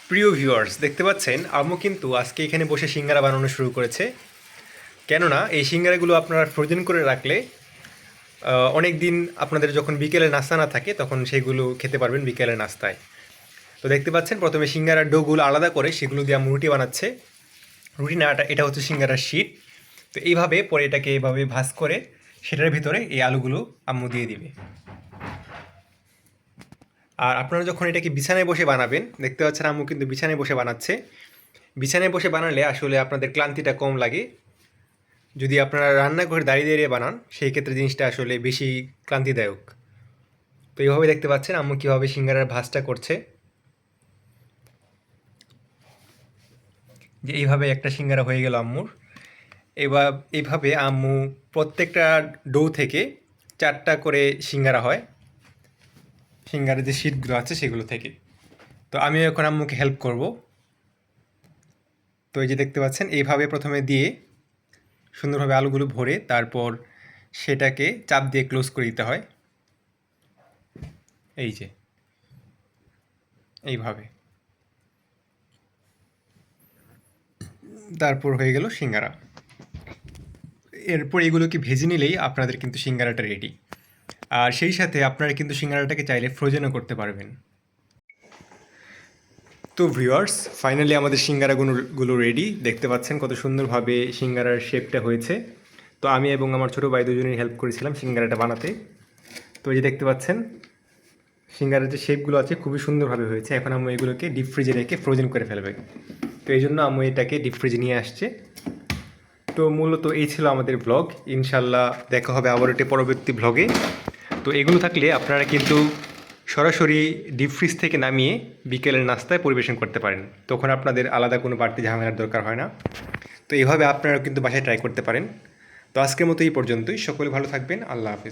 প্রিয় ভিউয়ার্স, দেখতে পাচ্ছেন আম্মু কিন্তু আজকে এখানে বসে সিঙ্গারা বানানো শুরু করেছে। কেননা এই সিঙ্গারাগুলো আপনারা ফ্রোজেন করে রাখলে অনেক দিন আপনাদের যখন বিকেলে নাস্তা না থাকে তখন সেগুলো খেতে পারবেন বিকেলের নাস্তায়। তো দেখতে পাচ্ছেন প্রথমে সিঙ্গারার ডোগুলো আলাদা করে সেগুলো দিয়ে আম্মু রুটি বানাচ্ছে। রুটি না, এটা হচ্ছে সিঙ্গারার শীট। তো এইভাবে পরে এটাকে এইভাবে ভাঁজ করে সেটার ভিতরে এই আলুগুলো আম্মু দিয়ে দিবে। আর আপনারা যখন এটাকে বিছানায় বসে বানাবেন, দেখতে পাচ্ছেন আম্মু কিন্তু বিছানায় বসে বানাচ্ছে। বিছানায় বসে বানালে আসলে আপনাদের ক্লান্তিটা কম লাগে। যদি আপনারা রান্নাঘরে দাঁড়িয়ে দাঁড়িয়ে বানান সেই ক্ষেত্রে জিনিসটা আসলে বেশি ক্লান্তিদায়ক। তো এইভাবে দেখতে পাচ্ছেন আম্মু কীভাবে সিঙ্গারার ভাঁজটা করছে। যে এইভাবে একটা সিঙ্গারা হয়ে গেল আম্মুর। এবার এইভাবে আম্মু প্রত্যেকটা ডো থেকে 4টা করে সিঙ্গারা হয়, সিঙ্গারের যে শীটগুলো আছে সেগুলো থেকে। তো আমিও এখন আম্মুকে হেল্প করব। তো এই যে দেখতে পাচ্ছেন এইভাবে প্রথমে দিয়ে সুন্দরভাবে আলুগুলো ভরে তারপর সেটাকে চাপ দিয়ে ক্লোজ করে দিতে হয়। এই যে এইভাবে, তারপর হয়ে গেল সিঙ্গারা। এরপর এগুলোকে ভেজে নিলেই আপনাদের কিন্তু সিঙ্গারাটা রেডি। আর সেই সাথে আপনারা কিন্তু সিঙ্গারাটাকে চাইলে ফ্রোজেনও করতে পারবেন। তো ভিউয়ার্স, ফাইনালি আমাদের সিঙ্গারাগুলো রেডি। দেখতে পাচ্ছেন কত সুন্দরভাবে সিঙ্গারার শেপটা হয়েছে। তো আমি এবং আমার ছোটো ভাই দুজনেই হেল্প করেছিলাম সিঙ্গারাটা বানাতে। তো এই যে দেখতে পাচ্ছেন সিঙ্গারার যে শেপগুলো আছে খুবই সুন্দরভাবে হয়েছে। এখন আম্মু এগুলোকে ডিপ ফ্রিজে রেখে ফ্রোজেন করে ফেলবে। তো এই জন্য আম্মু এটাকে ডিপ ফ্রিজে নিয়ে আসছে। তো মূলত এই ছিল আমাদের ব্লগ। ইনশাল্লাহ দেখা হবে আবার একটি পরবর্তী ব্লগে। তো এগুলো থাকলে আপনারা কিন্তু সরাসরি ডিপ ফ্রিজ থেকে নামিয়ে বিকেলের নাস্তায় পরিবেশন করতে পারেন। তখন আপনাদের আলাদা কোনো বাড়তি ঝামেলার দরকার হয় না। তো এইভাবে আপনারা কিন্তু বাসায় ট্রাই করতে পারেন। তো আজকের মতো এই পর্যন্তই। সকলে ভালো থাকবেন। আল্লাহ হাফিজ।